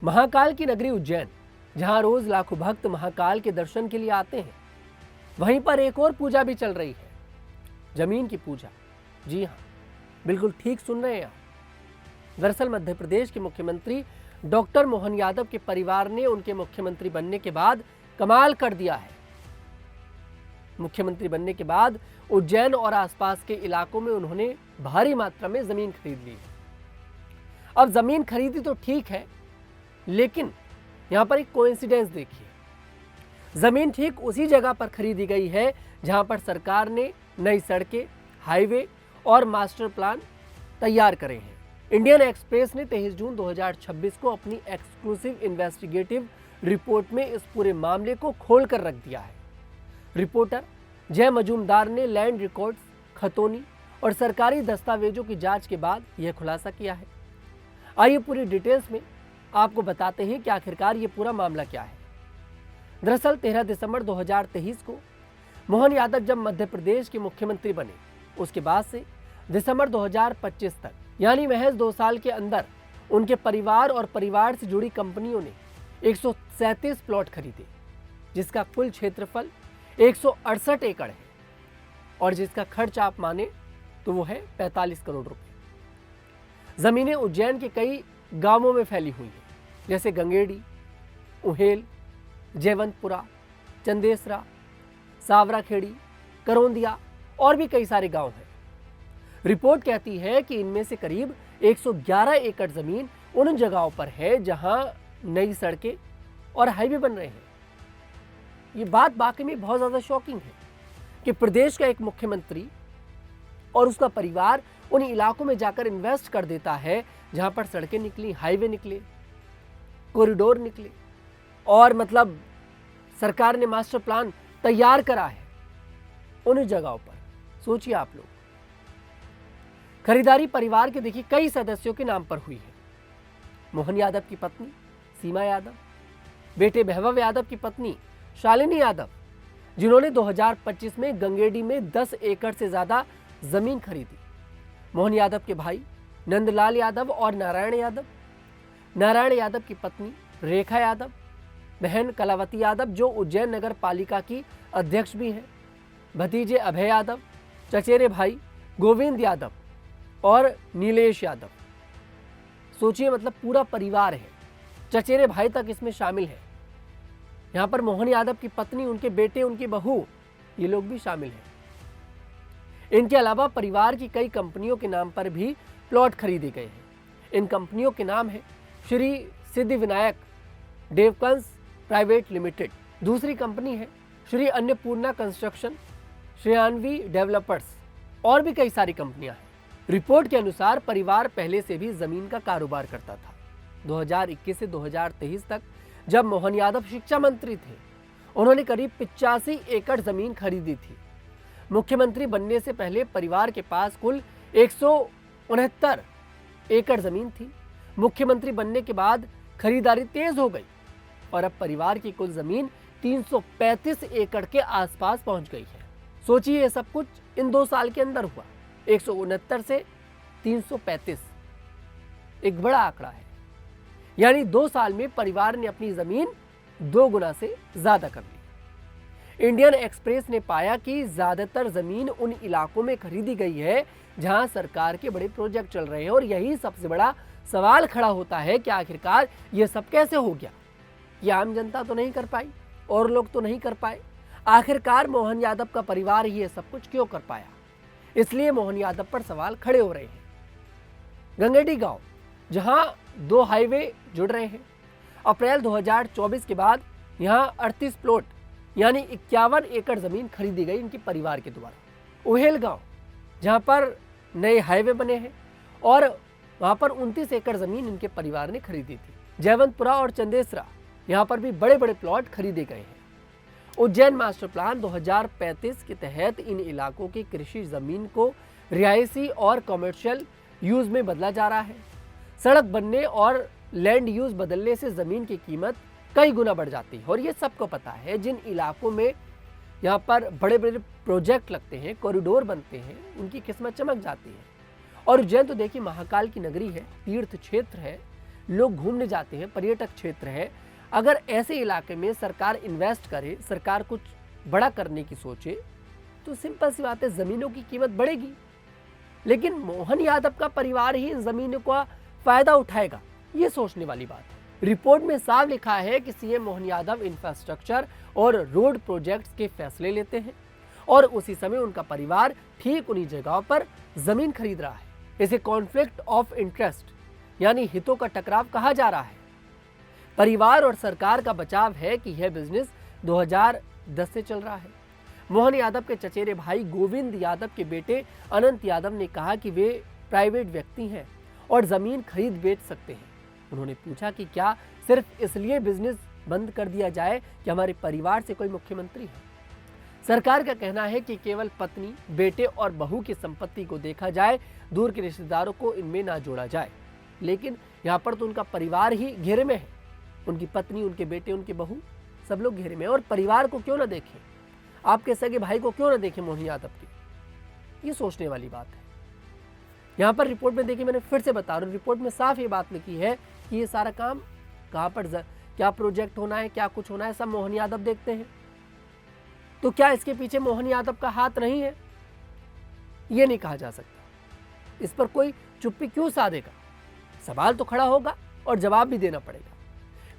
महाकाल की नगरी उज्जैन, जहां रोज लाखों भक्त महाकाल के दर्शन के लिए आते हैं, वहीं पर एक और पूजा भी चल रही है, जमीन की पूजा। जी हां, बिल्कुल ठीक सुन रहे हैं आप। दरअसल मध्य प्रदेश के मुख्यमंत्री डॉक्टर मोहन यादव के परिवार ने उनके मुख्यमंत्री बनने के बाद कमाल कर दिया है। मुख्यमंत्री बनने के बाद उज्जैन और आसपास के इलाकों में उन्होंने भारी मात्रा में जमीन खरीद ली। अब जमीन खरीदी तो ठीक है, लेकिन यहां पर एक कोइंसिडेंस देखिए। जमीन ठीक उसी जगह पर खरीदी गई है जहां पर सरकार ने नई सड़कें, हाईवे और मास्टर प्लान तैयार करे हैं। इंडियन एक्सप्रेस ने 23 जून 2026 को अपनी एक्सक्लूसिव इन्वेस्टिगेटिव रिपोर्ट में इस पूरे मामले को खोलकर रख दिया है। रिपोर्टर जय मजूमदार ने लैंड रिकॉर्ड्स, खतौनी और सरकारी दस्तावेजों की जांच के बाद यह खुलासा किया है। आइए पूरी डिटेल्स में आपको बताते हैं कि आखिरकार ये पूरा मामला क्या है। दरअसल 13 दिसंबर 2023 को मोहन यादव जब मध्य प्रदेश के मुख्यमंत्री बने, उसके बाद से दिसंबर 2025 तक, यानी महज 2 साल के अंदर उनके परिवार और परिवार से जुड़ी कंपनियों ने 137 प्लॉट खरीदे, जिसका कुल क्षेत्रफल 168 एकड़ है और जिसका खर्च आप माने तो वो है 45 करोड़ रुपए। जमीनें उज्जैन के कई गांवों में फैली हुई हैं, जैसे गंगेड़ी, उहेल, जयवंतपुरा, चंदेसरा, सावराखेड़ी, करौंदिया और भी कई सारे गांव हैं। रिपोर्ट कहती है कि इनमें से करीब 111 एकड़ जमीन उन जगहों पर है जहां नई सड़कें और हाईवे बन रहे हैं। ये बात वाकई में बहुत ज्यादा शॉकिंग है कि प्रदेश का एक मुख्यमंत्री और उसका परिवार उन इलाकों में जाकर इन्वेस्ट कर देता है जहां पर सड़कें निकली, हाईवे निकले, कॉरिडोर निकले और मतलब सरकार ने मास्टर प्लान तैयार करा है उन जगहों पर। सोचिए आप लोग, खरीदारी परिवार के देखिए कई सदस्यों के नाम पर हुई है। मोहन यादव की पत्नी सीमा यादव, बेटे वैभव यादव की पत्नी शालिनी यादव, जिन्होंने 2025 में गंगेडी में 10 एकड़ से ज्यादा जमीन खरीदी। मोहन यादव के भाई नंदलाल यादव और नारायण यादव, नारायण यादव की पत्नी रेखा यादव, बहन कलावती यादव जो उज्जैन नगर पालिका की अध्यक्ष भी हैं, भतीजे अभय यादव, चचेरे भाई गोविंद यादव और नीलेश यादव। सोचिए, मतलब पूरा परिवार है, चचेरे भाई तक इसमें शामिल है। यहाँ पर मोहन यादव की पत्नी, उनके बेटे, उनकी बहू, ये लोग भी शामिल हैं। इनके अलावा परिवार की कई कंपनियों के नाम पर भी प्लॉट खरीदे गए हैं। इन कंपनियों के नाम है श्री सिद्धिविनायक डेवकंस प्राइवेट लिमिटेड, दूसरी कंपनी है श्री अन्नपूर्णा कंस्ट्रक्शन, श्रेयान्वी डेवलपर्स और भी कई सारी कंपनियां हैं। रिपोर्ट के अनुसार परिवार पहले से भी जमीन का कारोबार करता था। 2021 से 2023 तक जब मोहन यादव शिक्षा मंत्री थे, उन्होंने करीब 85 एकड़ जमीन खरीदी थी। मुख्यमंत्री बनने से पहले परिवार के पास कुल 169 एकड़ जमीन थी। मुख्यमंत्री बनने के बाद खरीदारी तेज हो गई और अब परिवार की कुल जमीन 335 एकड़ के आसपास पहुंच गई है। सोचिए, ये सब कुछ इन 2 साल के अंदर हुआ। 169 से 335 एक बड़ा आंकड़ा है, यानी 2 साल में परिवार ने अपनी जमीन 2 गुना से ज्यादा कर ली। इंडियन एक्सप्रेस ने पाया कि ज्यादातर जमीन उन इलाकों में खरीदी गई है जहां सरकार के बड़े प्रोजेक्ट चल रहे हैं और यही सबसे बड़ा सवाल खड़ा होता है कि आखिरकार ये सब कैसे हो गया। ये आम जनता तो नहीं कर पाई और लोग तो नहीं कर पाए, आखिरकार मोहन यादव का परिवार ही ये सब कुछ क्यों कर पाया। इसलिए मोहन यादव पर सवाल खड़े हो रहे हैं। गंगेडी गांव, जहां 2 हाईवे जुड़ रहे हैं, अप्रैल 2024 के बाद यहां 38 प्लॉट यानी 51 एकड़ जमीन खरीदी गई इनके परिवार के द्वारा। उहेल गांव, जहां पर नए हाईवे बने हैं और वहां पर 29 एकड़ जमीन इनके परिवार ने खरीदी थी। जयवंतपुरा और चंदेसरा, यहां पर भी बड़े बड़े प्लॉट खरीदे गए हैं। उज्जैन मास्टर प्लान 2035 के तहत इन इलाकों की कृषि जमीन को रिहायशी और कॉमर्शियल यूज में बदला जा रहा है। सड़क बनने और लैंड यूज बदलने से जमीन की कीमत कई गुना बढ़ जाती है और ये सबको पता है। जिन इलाकों में यहाँ पर बड़े बड़े प्रोजेक्ट लगते हैं, कॉरिडोर बनते हैं, उनकी किस्मत चमक जाती है। और उज्जैन तो देखिए महाकाल की नगरी है, तीर्थ क्षेत्र है, लोग घूमने जाते हैं, पर्यटक क्षेत्र है। अगर ऐसे इलाके में सरकार इन्वेस्ट करे, सरकार कुछ बड़ा करने की सोचे, तो सिंपल सी बात है, जमीनों की कीमत बढ़ेगी। लेकिन मोहन यादव का परिवार ही इन जमीनों का फायदा उठाएगा, ये सोचने वाली बात है। रिपोर्ट में साफ लिखा है कि सीएम मोहन यादव इंफ्रास्ट्रक्चर और रोड प्रोजेक्ट्स के फैसले लेते हैं और उसी समय उनका परिवार ठीक उन्हीं जगहों पर जमीन खरीद रहा है। इसे कॉन्फ्लिक्ट ऑफ इंटरेस्ट यानी हितों का टकराव कहा जा रहा है। परिवार और सरकार का बचाव है कि यह बिजनेस 2010 से चल रहा है। मोहन यादव के चचेरे भाई गोविंद यादव के बेटे अनंत यादव ने कहा कि वे प्राइवेट व्यक्ति हैं और जमीन खरीद बेच सकते हैं। उन्होंने पूछा कि क्या सिर्फ इसलिए बिजनेस बंद कर दिया जाए कि हमारे परिवार से कोई मुख्यमंत्री है। सरकार का कहना है कि केवल पत्नी, बेटे और बहू की संपत्ति को देखा जाए, दूर के रिश्तेदारों को इनमें ना जोड़ा जाए। लेकिन यहाँ पर तो उनका परिवार ही घेरे में है, उनकी पत्नी, उनके बेटे, उनकी बहू, सब लोग घेरे में। और परिवार को क्यों ना देखें, आपके सगे भाई को क्यों ना देखें मोहन यादव की, ये सोचने वाली बात है। यहाँ पर रिपोर्ट में देखिए, मैंने फिर से बता रहा हूँ, रिपोर्ट में साफ ये बात लिखी है कि ये सारा काम कहाँ पर, क्या प्रोजेक्ट होना है, क्या कुछ होना है, सब मोहन यादव देखते हैं। तो क्या इसके पीछे मोहन यादव का हाथ नहीं है? ये नहीं कहा जा सकता। इस पर कोई चुप्पी क्यों साधेगा? सवाल तो खड़ा होगा और जवाब भी देना पड़ेगा।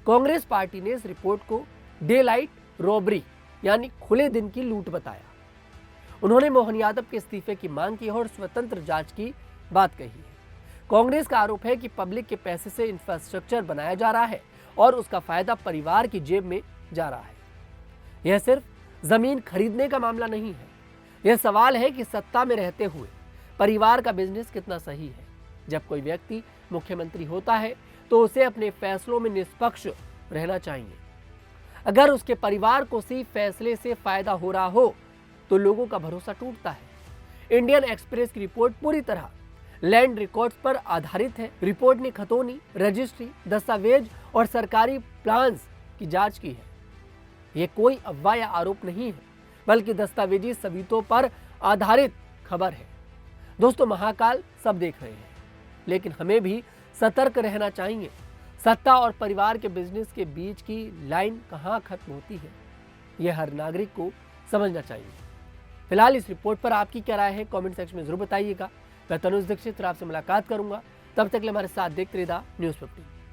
कांग्रेस पार्टी ने इस रिपोर्ट को डे लाइट रॉबरी यानी खुले दिन की लूट बताया। उन्होंने मोहन यादव के इस्तीफे की मांग की और स्वतंत्र जांच की बात कही है। कांग्रेस का आरोप है कि पब्लिक के पैसे से इंफ्रास्ट्रक्चर बनाया जा रहा है और उसका फायदा परिवार की जेब में जा रहा है। यह सिर्फ जमीन खरीदने का मामला नहीं है, यह सवाल है कि सत्ता में रहते हुए परिवार का बिजनेस कितना सही है। जब कोई व्यक्ति मुख्यमंत्री होता है तो उसे अपने फैसलों में निष्पक्ष रहना चाहिए। अगर उसके परिवार को सिर्फ फैसले से फायदा हो रहा हो तो लोगों का भरोसा टूटता है। इंडियन एक्सप्रेस की रिपोर्ट पूरी तरह लैंड रिकॉर्ड्स पर आधारित है। रिपोर्ट ने खतौनी, रजिस्ट्री, दस्तावेज और सरकारी प्लान्स की जांच की है। यह कोई अफवाह या आरोप नहीं है, बल्कि दस्तावेजी सबूतों पर आधारित खबर है। दोस्तों, महाकाल सब देख रहे हैं, लेकिन हमें भी सतर्क रहना चाहिए। सत्ता और परिवार के बिजनेस के बीच की लाइन कहाँ खत्म होती है, यह हर नागरिक को समझना चाहिए। फिलहाल इस रिपोर्ट पर आपकी क्या राय है, कमेंट सेक्शन में जरूर बताइएगा। मैं तनुज दीक्षित आपसे मुलाकात करूंगा, तब तक के लिए हमारे साथ देखते रहिए न्यूज़ 15।